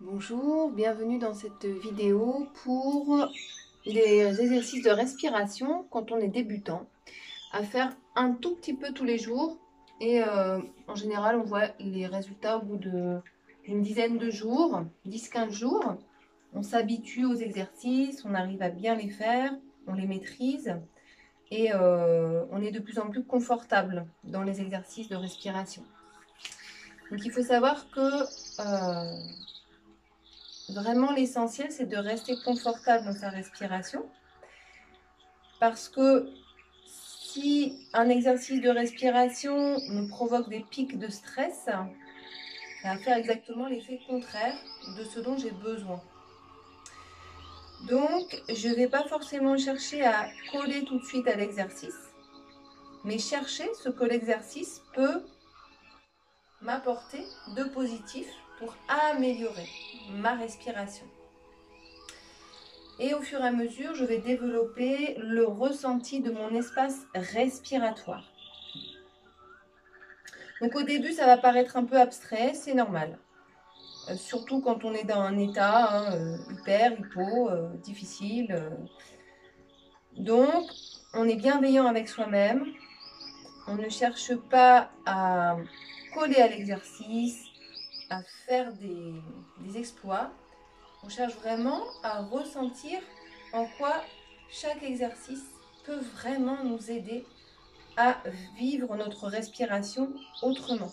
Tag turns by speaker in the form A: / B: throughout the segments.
A: Bonjour, bienvenue dans cette vidéo pour des exercices de respiration quand on est débutant, à faire un tout petit peu tous les jours et en général on voit les résultats au bout d'une dizaine de jours, 10-15 jours. On s'habitue aux exercices, on arrive à bien les faire, on les maîtrise et on est de plus en plus confortable dans les exercices de respiration. Donc il faut savoir que vraiment, l'essentiel, c'est de rester confortable dans sa respiration. Parce que si un exercice de respiration me provoque des pics de stress, ça va faire exactement l'effet contraire de ce dont j'ai besoin. Donc, je ne vais pas forcément chercher à coller tout de suite à l'exercice, mais chercher ce que l'exercice peut m'apporter de positif pour améliorer ma respiration. Et au fur et à mesure, je vais développer le ressenti de mon espace respiratoire. Donc au début, ça va paraître un peu abstrait, c'est normal. Surtout quand on est dans un état hyper, difficile. Donc, on est bienveillant avec soi-même. On ne cherche pas à coller à l'exercice, à faire des exploits. On cherche vraiment à ressentir en quoi chaque exercice peut vraiment nous aider à vivre notre respiration autrement.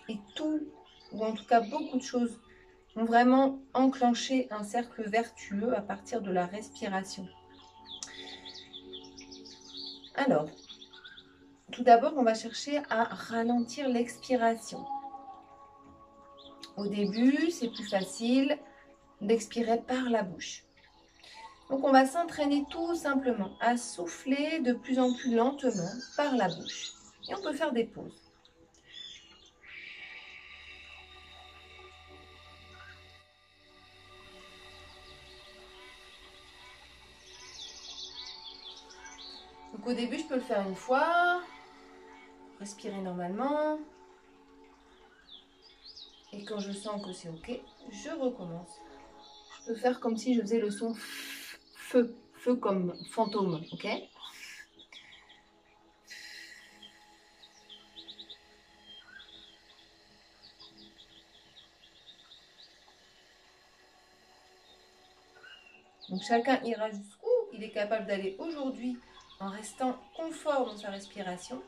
A: Et tout, ou en tout cas beaucoup de choses, vont vraiment enclencher un cercle vertueux à partir de la respiration. Alors, tout d'abord, on va chercher à ralentir l'expiration. Au début, c'est plus facile d'expirer par la bouche. Donc on va s'entraîner tout simplement à souffler de plus en plus lentement par la bouche. Et on peut faire des pauses. Donc au début, je peux le faire une fois, respirer normalement. Et quand je sens que c'est ok, je recommence. Je peux faire comme si je faisais le son feu, feu comme fantôme, ok? Donc chacun ira jusqu'où il est capable d'aller aujourd'hui en restant confort dans sa respiration.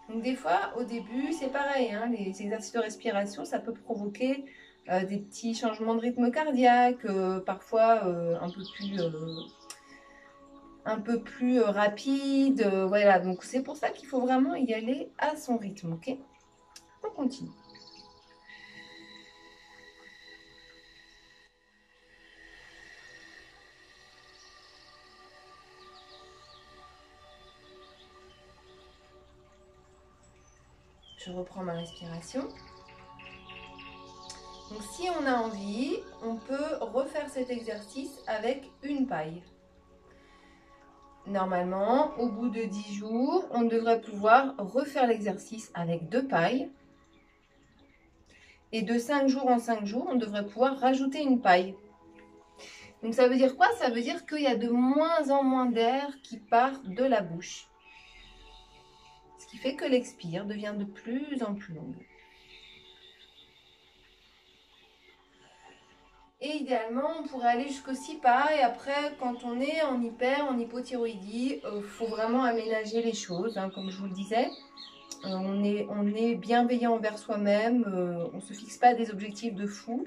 A: Donc des fois, au début, c'est pareil, hein, les exercices de respiration, ça peut provoquer des petits changements de rythme cardiaque, parfois un peu plus rapide. Voilà, donc c'est pour ça qu'il faut vraiment y aller à son rythme, ok? On continue. Je reprends ma respiration. Donc si on a envie, on peut refaire cet exercice avec une paille. Normalement, au bout de 10 jours, on devrait pouvoir refaire l'exercice avec 2 pailles. Et de 5 jours en 5 jours, on devrait pouvoir rajouter une paille. Donc ça veut dire quoi? Ça veut dire qu'il y a de moins en moins d'air qui part de la bouche. Ce qui fait que l'expire devient de plus en plus longue. Et idéalement, on pourrait aller jusqu'aux 6 pas. Et après, quand on est en en hypothyroïdie, faut vraiment aménager les choses, hein, comme je vous le disais. On est bienveillant envers soi-même. On ne se fixe pas des objectifs de fou.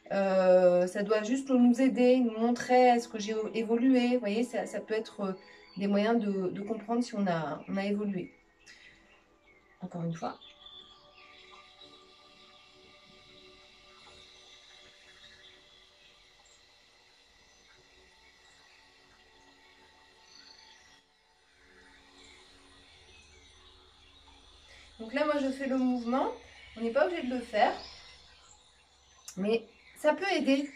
A: Ça doit juste nous aider, nous montrer est-ce que j'ai évolué. Vous voyez, ça peut être des moyens de comprendre si on a évolué. Encore une fois. Donc là, moi, je fais le mouvement. On n'est pas obligé de le faire. Mais ça peut aider.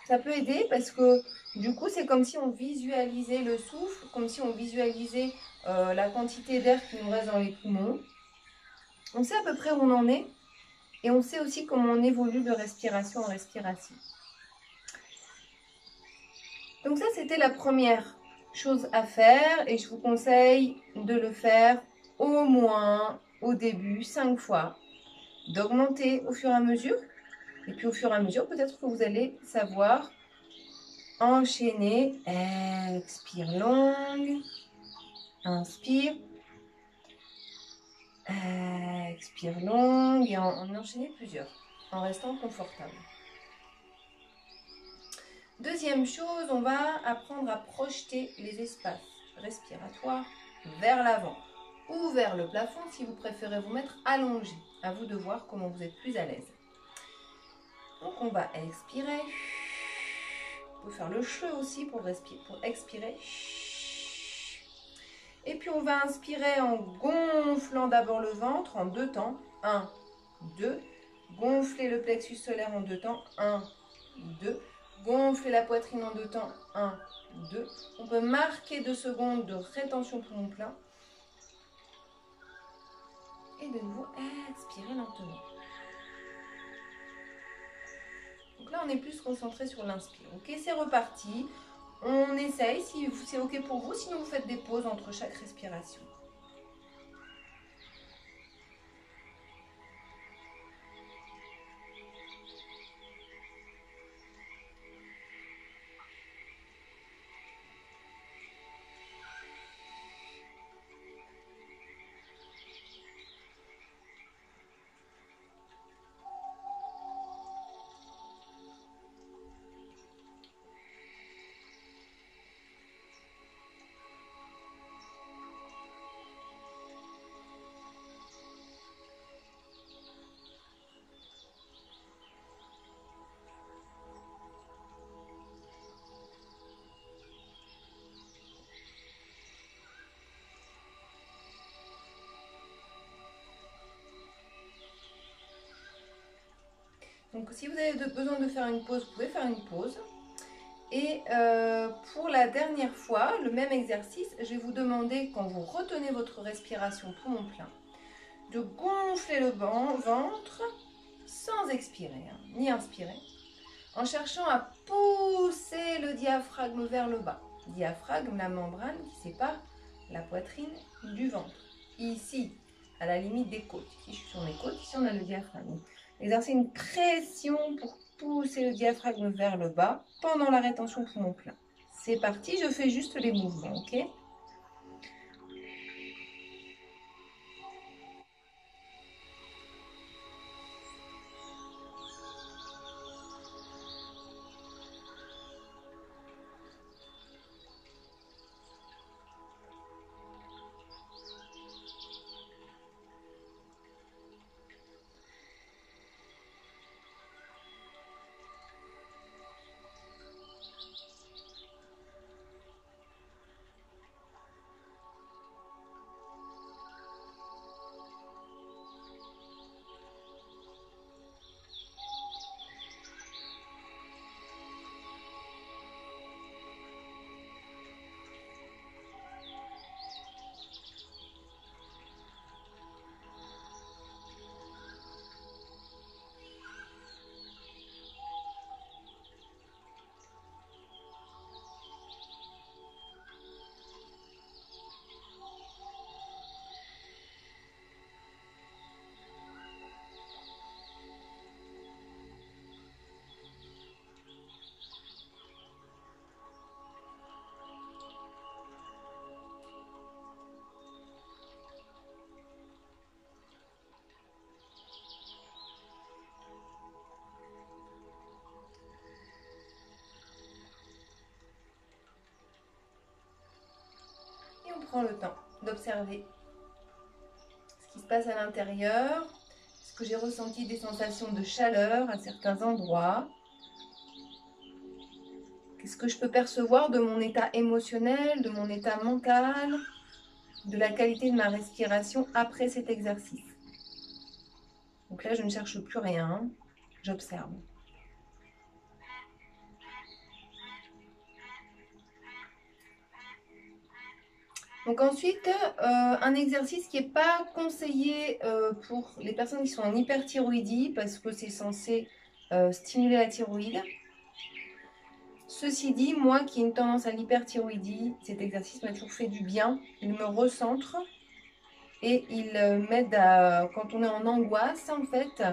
A: Ça peut aider parce que du coup, c'est comme si on visualisait le souffle, comme si on visualisait la quantité d'air qui nous reste dans les poumons. On sait à peu près où on en est et on sait aussi comment on évolue de respiration en respiration. Donc ça, c'était la première chose à faire et je vous conseille de le faire au moins au début 5 fois, d'augmenter au fur et à mesure. Et puis au fur et à mesure, peut-être que vous allez savoir enchaîner. Expire longue, inspire, expire longue et en enchaîner plusieurs en restant confortable. Deuxième chose, on va apprendre à projeter les espaces respiratoires vers l'avant ou vers le plafond si vous préférez vous mettre allongé. À vous de voir comment vous êtes plus à l'aise. Donc on va expirer. On peut faire le che aussi pour expirer. Et puis on va inspirer en gonflant d'abord le ventre en 2 temps. 1, 2. Gonfler le plexus solaire en 2 temps. 1, 2. Gonfler la poitrine en 2 temps. 1, 2. On peut marquer 2 secondes de rétention poumon plein. Et de nouveau, expirer lentement. Donc là, on est plus concentré sur l'inspire. Ok, c'est reparti. On essaye si c'est ok pour vous. Sinon, vous faites des pauses entre chaque respiration. Donc si vous avez besoin de faire une pause, vous pouvez faire une pause. Et pour la dernière fois, le même exercice, je vais vous demander, quand vous retenez votre respiration poumon plein, de gonfler le ventre sans expirer, hein, ni inspirer, en cherchant à pousser le diaphragme vers le bas. Diaphragme, la membrane qui sépare la poitrine du ventre. Ici, à la limite des côtes. Ici, je suis sur mes côtes, ici on a le diaphragme. Exercer une pression pour pousser le diaphragme vers le bas pendant la rétention poumon plein. C'est parti, je fais juste les mouvements, ok ? Et on prend le temps d'observer ce qui se passe à l'intérieur. Est-ce que j'ai ressenti des sensations de chaleur à certains endroits? Qu'est-ce que je peux percevoir de mon état émotionnel, de mon état mental, de la qualité de ma respiration après cet exercice? Donc là, je ne cherche plus rien, j'observe. Donc ensuite, un exercice qui n'est pas conseillé pour les personnes qui sont en hyperthyroïdie parce que c'est censé stimuler la thyroïde. Ceci dit, moi qui ai une tendance à l'hyperthyroïdie, cet exercice m'a toujours fait du bien. Il me recentre et il m'aide à, quand on est en angoisse, en fait,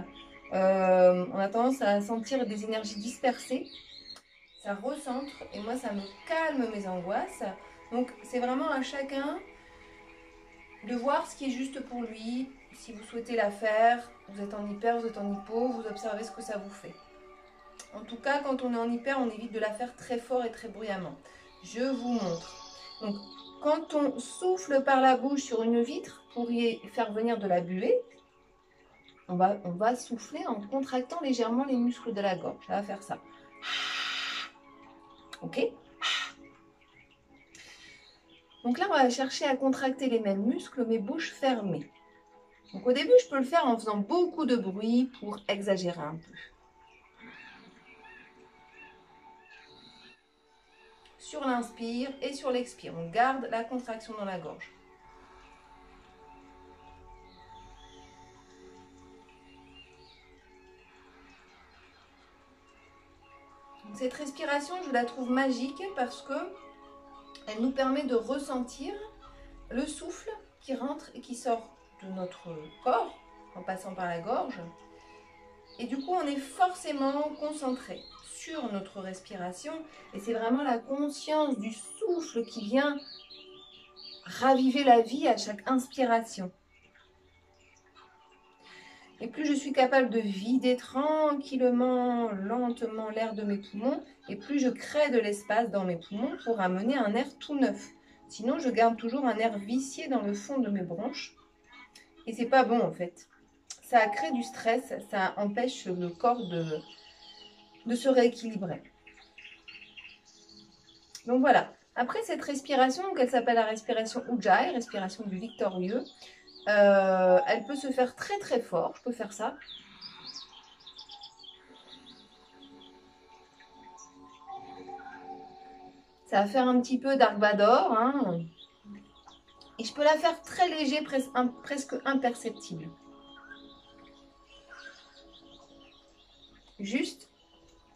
A: on a tendance à sentir des énergies dispersées. Ça recentre et moi, ça me calme mes angoisses. Donc, c'est vraiment à chacun de voir ce qui est juste pour lui. Si vous souhaitez la faire, vous êtes en hyper, vous êtes en hypo, vous observez ce que ça vous fait. En tout cas, quand on est en hyper, on évite de la faire très fort et très bruyamment. Je vous montre. Donc, quand on souffle par la bouche sur une vitre pour y faire venir de la buée, on va souffler en contractant légèrement les muscles de la gorge. Ça va faire ça. Ok? Donc là, on va chercher à contracter les mêmes muscles, mais bouche fermée. Donc au début, je peux le faire en faisant beaucoup de bruit pour exagérer un peu. Sur l'inspire et sur l'expire, on garde la contraction dans la gorge. Cette respiration, je la trouve magique parce que elle nous permet de ressentir le souffle qui rentre et qui sort de notre corps en passant par la gorge. Et du coup, on est forcément concentré sur notre respiration. Et c'est vraiment la conscience du souffle qui vient raviver la vie à chaque inspiration. Et plus je suis capable de vider tranquillement, lentement l'air de mes poumons, et plus je crée de l'espace dans mes poumons pour amener un air tout neuf. Sinon, je garde toujours un air vicié dans le fond de mes bronches. Et c'est pas bon en fait. Ça crée du stress, ça empêche le corps de se rééquilibrer. Donc voilà. Après cette respiration, elle s'appelle la respiration Ujjayi, respiration du victorieux. Elle peut se faire très très fort. Je peux faire ça. Ça va faire un petit peu Dark Vador. Hein. Et je peux la faire très léger, presque imperceptible. Juste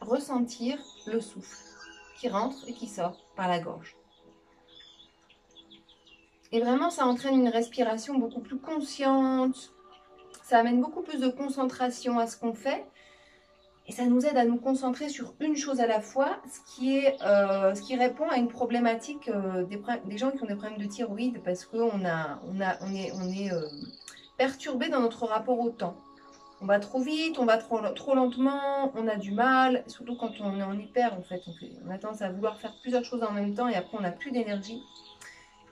A: ressentir le souffle qui rentre et qui sort par la gorge. Et vraiment, ça entraîne une respiration beaucoup plus consciente. Ça amène beaucoup plus de concentration à ce qu'on fait. Et ça nous aide à nous concentrer sur une chose à la fois, ce qui répond à une problématique des gens qui ont des problèmes de thyroïde parce qu'on est perturbé dans notre rapport au temps. On va trop vite, on va trop lentement, on a du mal, surtout quand on est en hyper en fait. On a tendance à vouloir faire plusieurs choses en même temps et après on n'a plus d'énergie.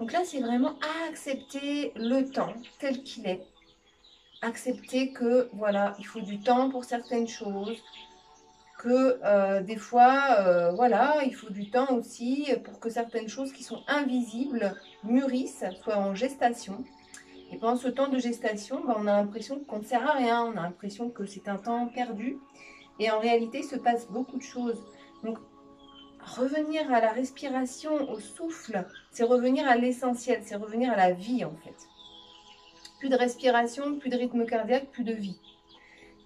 A: Donc là, c'est vraiment accepter le temps tel qu'il est. Accepter que, voilà, il faut du temps pour certaines choses. Que des fois, voilà, il faut du temps aussi pour que certaines choses qui sont invisibles mûrissent, soient en gestation. Et pendant ce temps de gestation, on a l'impression qu'on ne sert à rien, on a l'impression que c'est un temps perdu. Et en réalité, il se passe beaucoup de choses. Donc, revenir à la respiration, au souffle, c'est revenir à l'essentiel, c'est revenir à la vie en fait. Plus de respiration, plus de rythme cardiaque, plus de vie.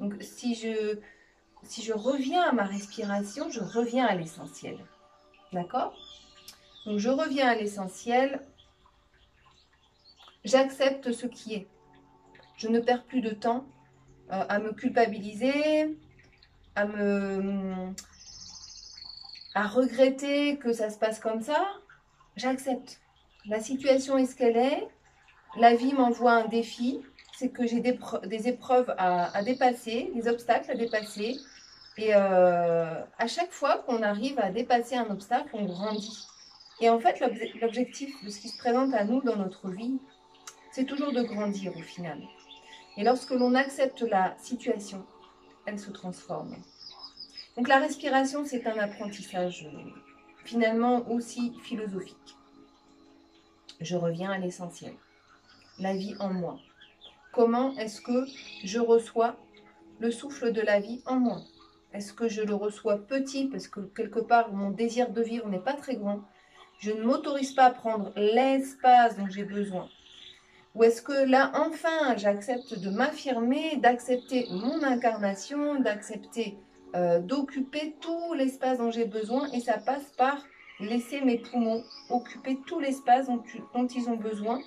A: Donc, si je reviens à ma respiration, je reviens à l'essentiel. D'accord? Donc, je reviens à l'essentiel. J'accepte ce qui est. Je ne perds plus de temps à me culpabiliser, à regretter que ça se passe comme ça. J'accepte. La situation est ce qu'elle est. La vie m'envoie un défi. C'est que j'ai des épreuves à dépasser, des obstacles à dépasser. Et à chaque fois qu'on arrive à dépasser un obstacle, on grandit. Et en fait, l'objectif de ce qui se présente à nous dans notre vie, c'est toujours de grandir au final. Et lorsque l'on accepte la situation, elle se transforme. Donc la respiration, c'est un apprentissage finalement aussi philosophique. Je reviens à l'essentiel. La vie en moi. Comment est-ce que je reçois le souffle de la vie en moi? Est-ce que je le reçois petit parce que quelque part mon désir de vivre n'est pas très grand? Je ne m'autorise pas à prendre l'espace dont j'ai besoin. Ou est-ce que là, enfin, j'accepte de m'affirmer, d'accepter mon incarnation, d'accepter d'occuper tout l'espace dont j'ai besoin et ça passe par laisser mes poumons occuper tout l'espace dont ils ont besoin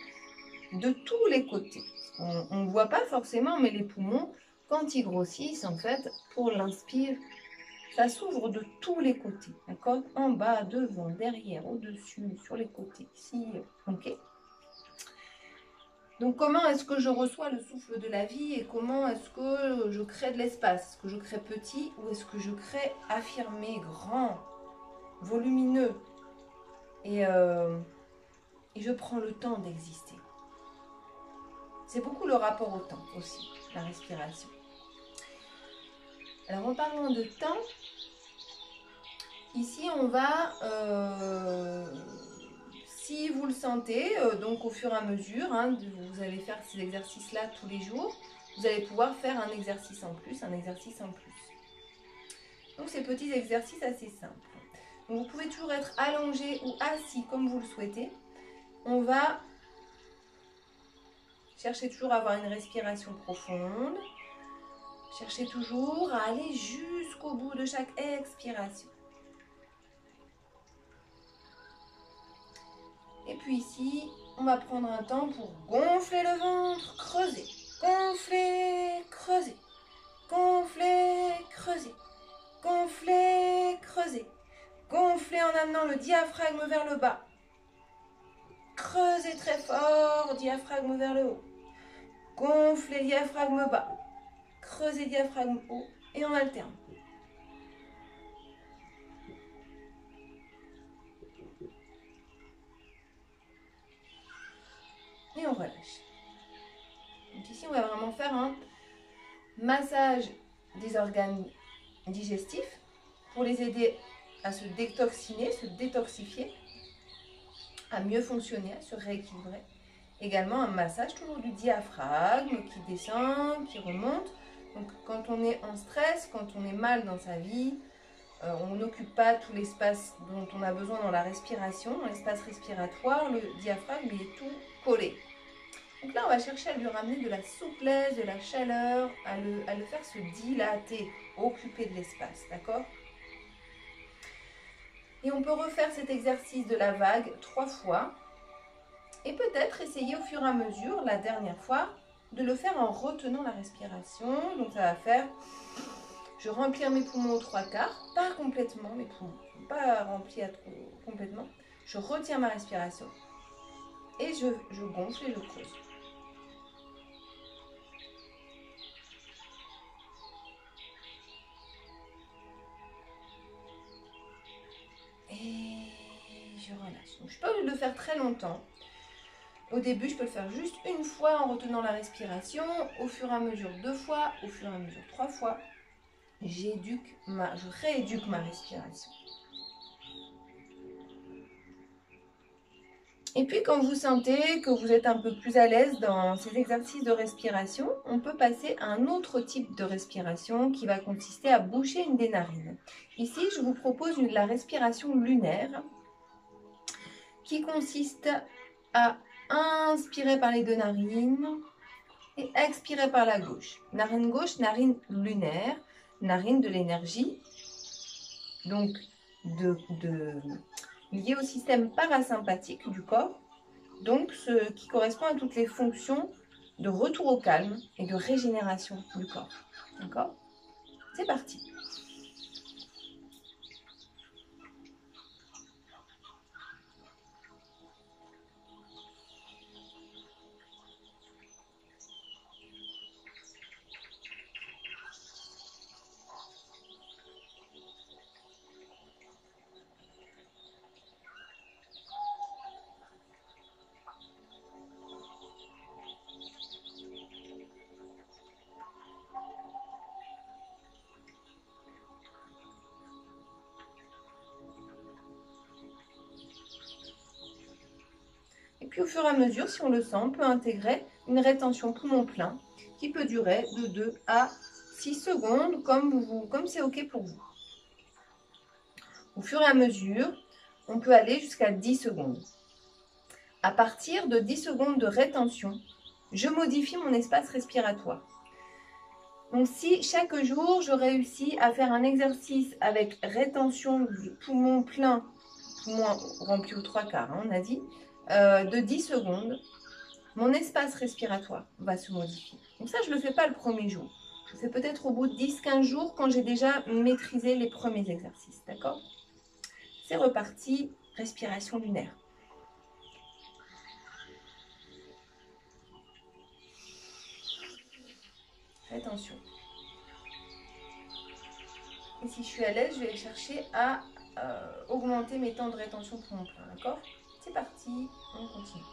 A: de tous les côtés. On ne voit pas forcément, mais les poumons, quand ils grossissent, en fait, pour l'inspire, ça s'ouvre de tous les côtés, d'accord? En bas, devant, derrière, au-dessus, sur les côtés, ici, ok? Donc, comment est-ce que je reçois le souffle de la vie et comment est-ce que je crée de l'espace? Est-ce que je crée petit ou est-ce que je crée affirmé, grand, volumineux? Et je prends le temps d'exister. C'est beaucoup le rapport au temps aussi, la respiration. Alors, en parlant de temps, ici, on va... si vous le sentez, donc au fur et à mesure, hein, vous allez faire ces exercices-là tous les jours, vous allez pouvoir faire un exercice en plus, un exercice en plus. Donc, ces petits exercices assez simples. Donc, vous pouvez toujours être allongé ou assis comme vous le souhaitez. On va chercher toujours à avoir une respiration profonde. Cherchez toujours à aller jusqu'au bout de chaque expiration. Et puis ici, on va prendre un temps pour gonfler le ventre, creuser. Gonfler, creuser. Gonfler, creuser. Gonfler, creuser. Gonfler en amenant le diaphragme vers le bas. Creusez très fort, diaphragme vers le haut. Gonfler, diaphragme bas. Creusez, diaphragme haut. Et on alterne. Et on relâche. Donc ici, on va vraiment faire un massage des organes digestifs pour les aider à se détoxiner, se détoxifier, à mieux fonctionner, à se rééquilibrer. Également un massage toujours du diaphragme qui descend, qui remonte. Donc quand on est en stress, quand on est mal dans sa vie, on n'occupe pas tout l'espace dont on a besoin dans la respiration, dans l'espace respiratoire, le diaphragme il est tout collé. Donc là, on va chercher à lui ramener de la souplesse, de la chaleur, à le faire se dilater, occuper de l'espace, d'accord? Et on peut refaire cet exercice de la vague 3 fois. Et peut-être essayer au fur et à mesure, la dernière fois, de le faire en retenant la respiration. Donc ça va faire, je remplis mes poumons aux 3/4, pas complètement mes poumons, pas remplis complètement. Je retiens ma respiration et je gonfle et je creuse. Et je relâche. Donc, je peux le faire très longtemps. Au début, je peux le faire juste une fois en retenant la respiration. Au fur et à mesure, 2 fois. Au fur et à mesure, 3 fois. Je rééduque ma respiration. Et puis, quand vous sentez que vous êtes un peu plus à l'aise dans ces exercices de respiration, on peut passer à un autre type de respiration qui va consister à boucher une des narines. Ici, je vous propose la respiration lunaire qui consiste à inspirer par les 2 narines et expirer par la gauche. Narine gauche, narine lunaire, narine de l'énergie, donc lié au système parasympathique du corps, donc ce qui correspond à toutes les fonctions de retour au calme et de régénération du corps. D'accord? C'est parti. Et puis au fur et à mesure, si on le sent, on peut intégrer une rétention poumon plein qui peut durer de 2 à 6 secondes comme c'est OK pour vous. Au fur et à mesure, on peut aller jusqu'à 10 secondes. À partir de 10 secondes de rétention, je modifie mon espace respiratoire. Donc, si chaque jour, je réussis à faire un exercice avec rétention du poumon plein, poumon rempli aux 3/4, hein, on a dit, de 10 secondes, mon espace respiratoire va se modifier. Donc ça, je ne le fais pas le premier jour. Je le fais peut-être au bout de 10-15 jours quand j'ai déjà maîtrisé les premiers exercices. D'accord? C'est reparti, respiration lunaire. Fais attention. Et si je suis à l'aise, je vais chercher à augmenter mes temps de rétention pour mon plein. D'accord? C'est parti, on continue.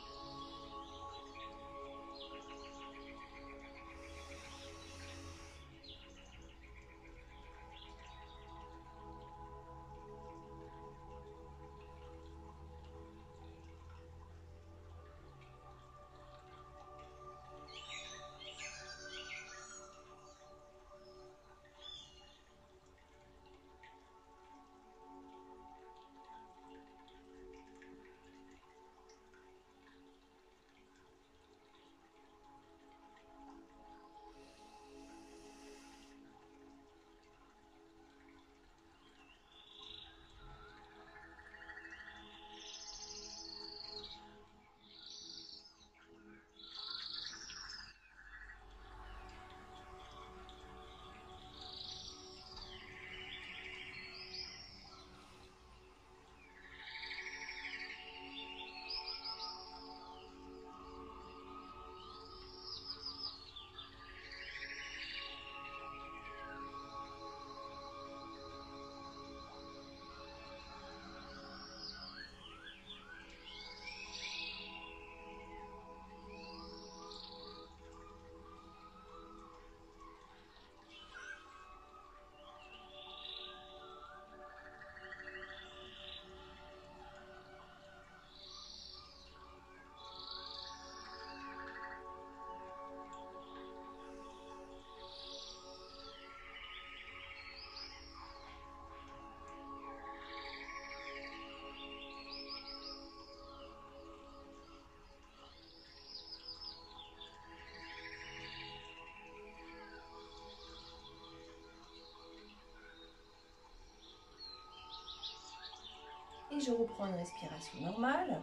A: Et je reprends une respiration normale,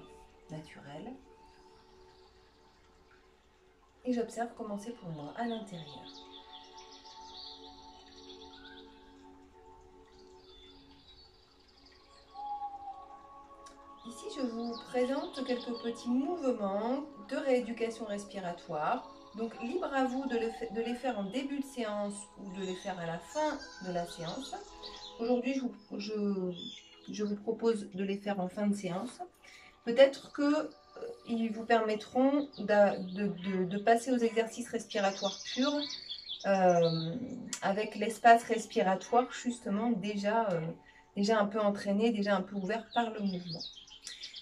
A: naturelle. Et j'observe comment c'est pour moi à l'intérieur. Ici, je vous présente quelques petits mouvements de rééducation respiratoire. Donc, libre à vous de les faire en début de séance ou de les faire à la fin de la séance. Aujourd'hui, je vous propose de les faire en fin de séance. Peut-être qu'ils vous permettront de passer aux exercices respiratoires purs avec l'espace respiratoire justement déjà un peu entraîné, déjà un peu ouvert par le mouvement.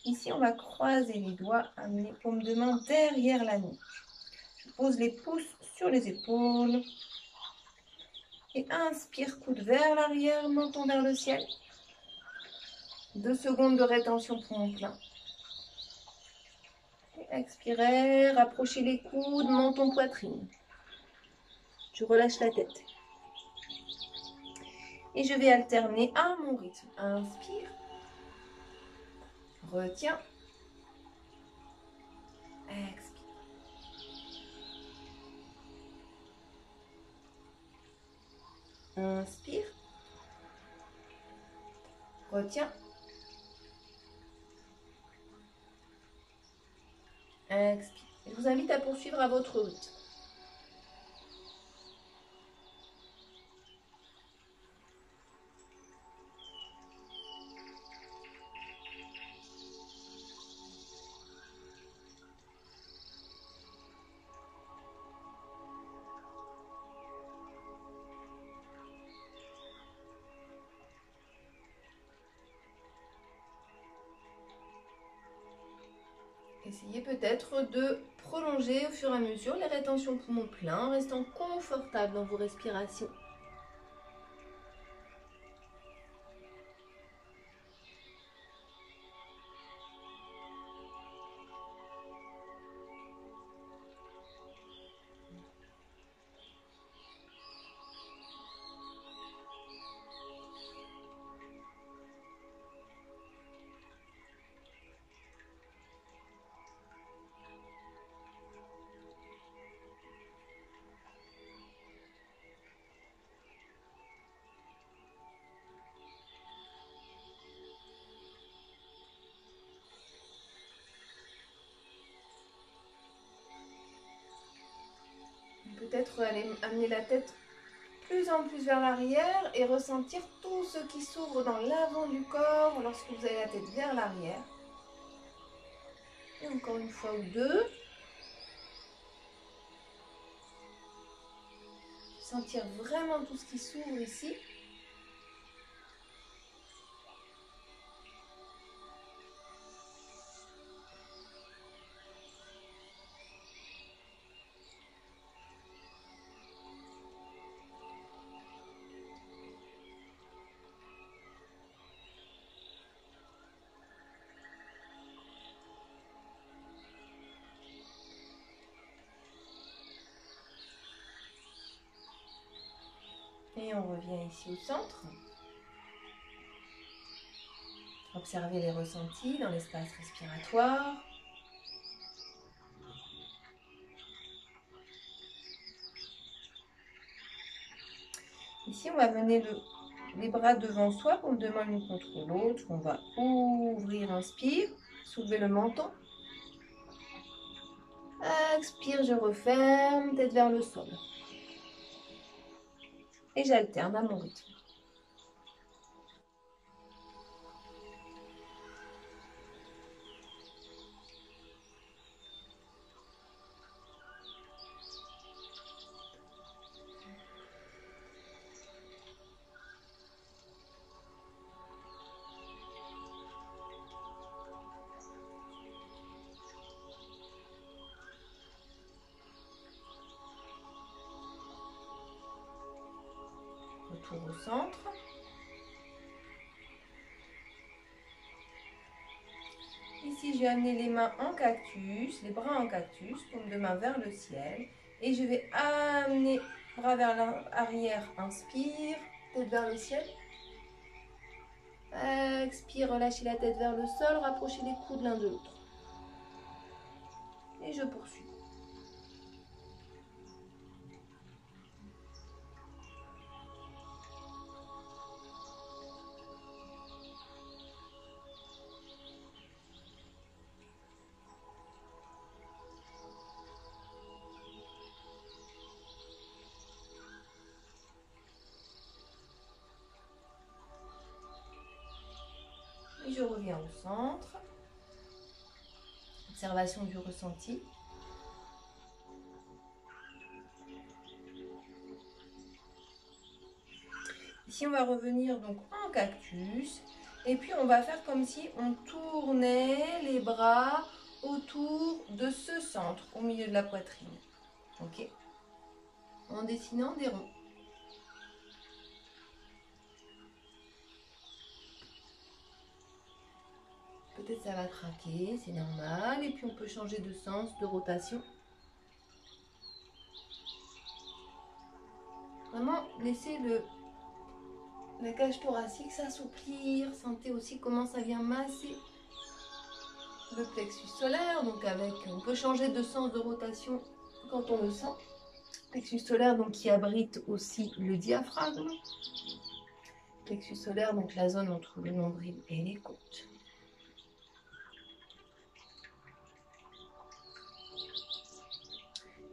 A: Ici, on va croiser les doigts, amener les paumes de main derrière la nuque. Je pose les pouces sur les épaules. Et inspire, coude vers l'arrière, menton vers le ciel. 2 secondes de rétention pour mon plein. Et expirez, rapprochez les coudes, menton, poitrine. Je relâche la tête. Et je vais alterner à mon rythme. Inspire. Retiens. Expire. Inspire. Retiens. Expire. Je vous invite à poursuivre à votre rythme. Essayez peut-être de prolonger au fur et à mesure les rétentions poumons pleins en restant confortable dans vos respirations. peut-être amener la tête plus en plus vers l'arrière et ressentir tout ce qui s'ouvre dans l'avant du corps lorsque vous avez la tête vers l'arrière. Et encore une fois ou deux. Sentir vraiment tout ce qui s'ouvre ici. Et on revient ici au centre. Observez les ressentis dans l'espace respiratoire. Ici, on va mener les bras devant soi pour deux mains l'une contre l'autre. On va ouvrir, inspire, soulever le menton. Expire, je referme, tête vers le sol. Et j'alterne à mon rythme. Retour au centre. Ici, je vais amener les mains en cactus, les bras en cactus, paume de main vers le ciel. Et je vais amener bras vers l'arrière, inspire, tête vers le ciel. Expire, relâchez la tête vers le sol, rapprochez les coudes l'un de l'autre. Et je poursuis. Et je reviens au centre. Observation du ressenti. Ici, on va revenir donc en cactus. Et puis, on va faire comme si on tournait les bras autour de ce centre, au milieu de la poitrine. Ok? En dessinant des ronds. Peut-être ça va craquer, c'est normal. Et puis, on peut changer de sens, de rotation. Vraiment, laissez la cage thoracique s'assouplir. Sentez aussi comment ça vient masser le plexus solaire. Donc on peut changer de sens de rotation quand on le sent. Plexus solaire donc qui abrite aussi le diaphragme. Plexus solaire donc la zone entre le nombril et les côtes.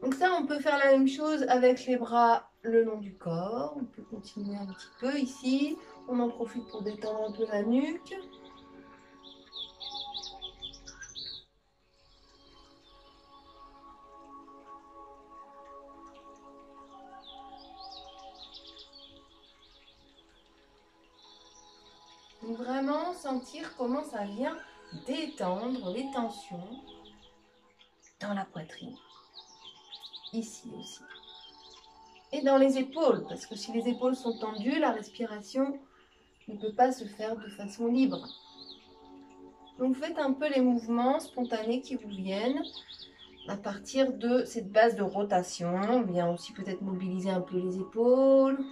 A: Donc ça, on peut faire la même chose avec les bras le long du corps. On peut continuer un petit peu ici. On en profite pour détendre un peu la nuque. Donc vraiment sentir comment ça vient détendre les tensions dans la poitrine. Ici aussi. Et dans les épaules, parce que si les épaules sont tendues, la respiration ne peut pas se faire de façon libre. Donc faites un peu les mouvements spontanés qui vous viennent à partir de cette base de rotation. On vient aussi peut-être mobiliser un peu les épaules.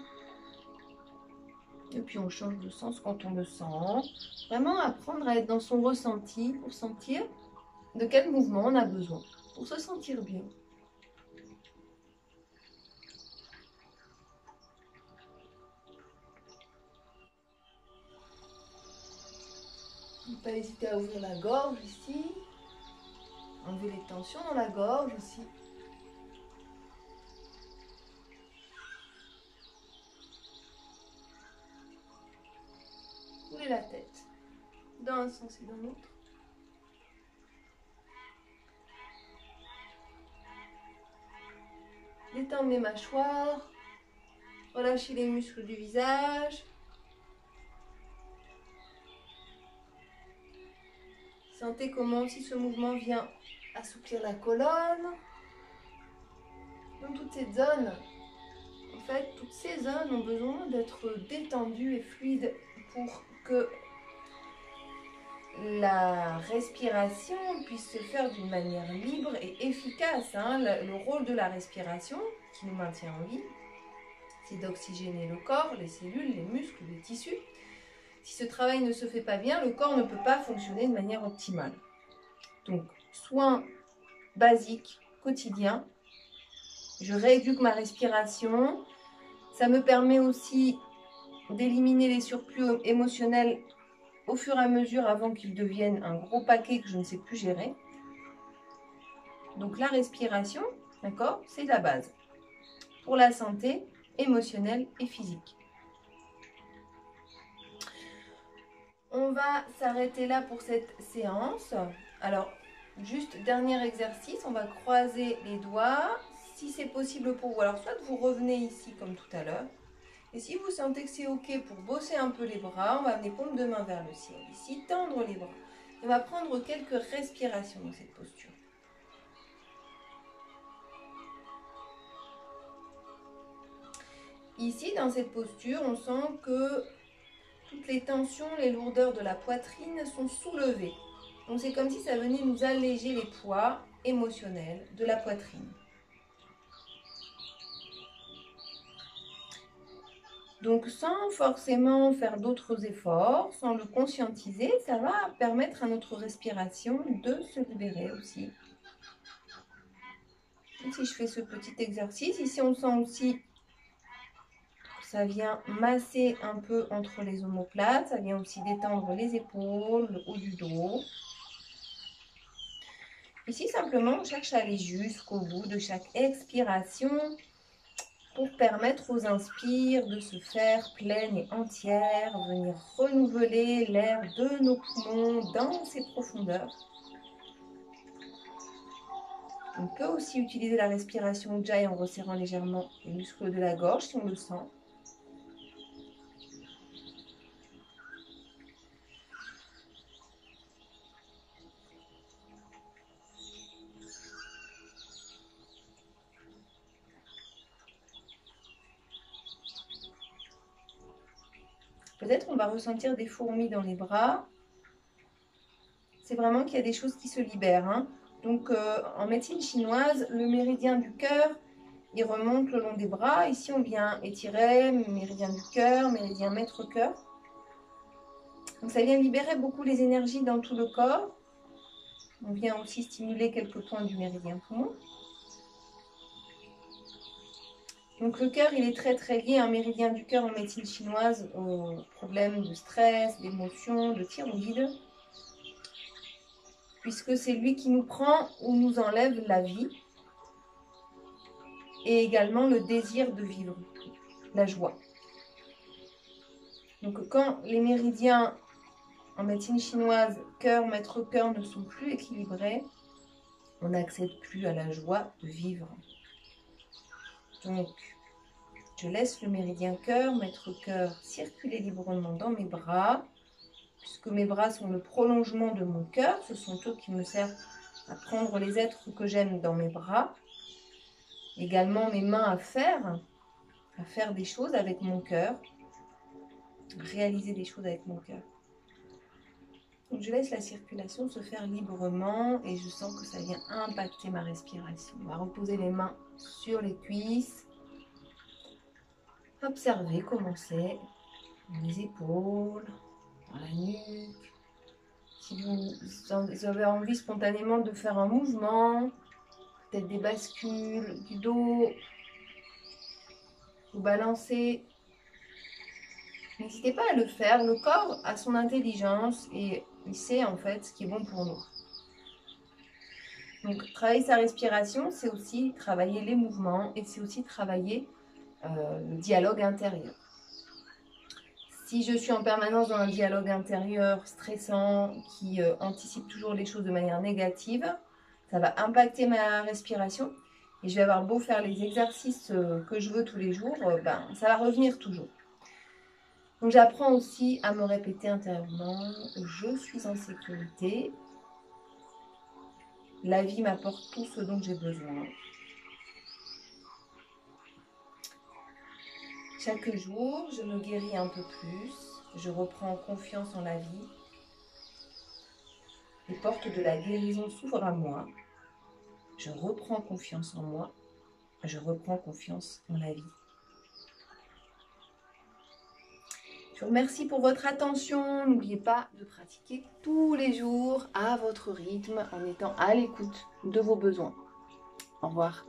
A: Et puis on change de sens quand on le sent. Vraiment apprendre à être dans son ressenti pour sentir de quel mouvement on a besoin, pour se sentir bien. Ne pas hésiter à ouvrir la gorge ici. Enlever les tensions dans la gorge aussi. gonfler la tête dans un sens et dans l'autre. Détendre mes mâchoires, relâcher les muscles du visage. Sentez comment aussi ce mouvement vient assouplir la colonne. Dans toute cette zone, en fait, toutes ces zones ont besoin d'être détendues et fluides pour que la respiration puisse se faire d'une manière libre et efficace. Hein. Le rôle de la respiration, qui nous maintient en vie, c'est d'oxygéner le corps, les cellules, les muscles, les tissus. Si ce travail ne se fait pas bien, le corps ne peut pas fonctionner de manière optimale. Donc, soin basique, quotidien. Je rééduque ma respiration. Ça me permet aussi d'éliminer les surplus émotionnels au fur et à mesure avant qu'ils deviennent un gros paquet que je ne sais plus gérer. Donc la respiration, d'accord, c'est la base pour la santé émotionnelle et physique. On va s'arrêter là pour cette séance. Alors, juste dernier exercice, on va croiser les doigts. Si c'est possible pour vous, alors soit vous revenez ici comme tout à l'heure. Et si vous sentez que c'est ok pour bosser un peu les bras, on va amener paume de main vers le ciel. Ici, tendre les bras. On va prendre quelques respirations dans cette posture. Ici, dans cette posture, on sent que toutes les tensions, les lourdeurs de la poitrine sont soulevées. Donc c'est comme si ça venait nous alléger les poids émotionnels de la poitrine. Donc sans forcément faire d'autres efforts, sans le conscientiser, ça va permettre à notre respiration de se libérer aussi. Et si je fais ce petit exercice, ici on sent aussi que ça vient masser un peu entre les omoplates, ça vient aussi détendre les épaules, le haut du dos. Ici simplement on cherche à aller jusqu'au bout de chaque expiration, pour permettre aux inspires de se faire pleines et entières, venir renouveler l'air de nos poumons dans ses profondeurs. On peut aussi utiliser la respiration Ujjayi en resserrant légèrement les muscles de la gorge si on le sent. Peut-être on va ressentir des fourmis dans les bras. C'est vraiment qu'il y a des choses qui se libèrent. Hein. Donc en médecine chinoise, le méridien du cœur, il remonte le long des bras. Ici, on vient étirer méridien du cœur, méridien maître-cœur. Donc ça vient libérer beaucoup les énergies dans tout le corps. On vient aussi stimuler quelques points du méridien poumon. Donc le cœur, il est très lié, un méridien du cœur en médecine chinoise, aux problèmes de stress, d'émotion, de thyroïde. Puisque c'est lui qui nous prend ou nous enlève la vie. Et également le désir de vivre, la joie. Donc quand les méridiens en médecine chinoise, cœur, maître-cœur ne sont plus équilibrés, on n'accède plus à la joie de vivre. Donc, je laisse le méridien cœur, maître-cœur circuler librement dans mes bras, puisque mes bras sont le prolongement de mon cœur, ce sont eux qui me servent à prendre les êtres que j'aime dans mes bras. Également mes mains à faire des choses avec mon cœur, réaliser des choses avec mon cœur. Donc je laisse la circulation se faire librement et je sens que ça vient impacter ma respiration. On va reposer les mains sur les cuisses. Observez comment c'est dans les épaules, dans la nuque. Si vous avez envie spontanément de faire un mouvement, peut-être des bascules du dos, vous balancez. N'hésitez pas à le faire. Le corps a son intelligence et il sait en fait ce qui est bon pour nous. Donc travailler sa respiration, c'est aussi travailler les mouvements et c'est aussi travailler le dialogue intérieur. Si je suis en permanence dans un dialogue intérieur stressant qui anticipe toujours les choses de manière négative, ça va impacter ma respiration. Et je vais avoir beau faire les exercices que je veux tous les jours, ça va revenir toujours. Donc j'apprends aussi à me répéter intérieurement, je suis en sécurité. La vie m'apporte tout ce dont j'ai besoin. Chaque jour, je me guéris un peu plus, je reprends confiance en la vie. Les portes de la guérison s'ouvrent à moi. Je reprends confiance en moi. Je reprends confiance en la vie. Je vous remercie pour votre attention. N'oubliez pas de pratiquer tous les jours à votre rythme en étant à l'écoute de vos besoins. Au revoir.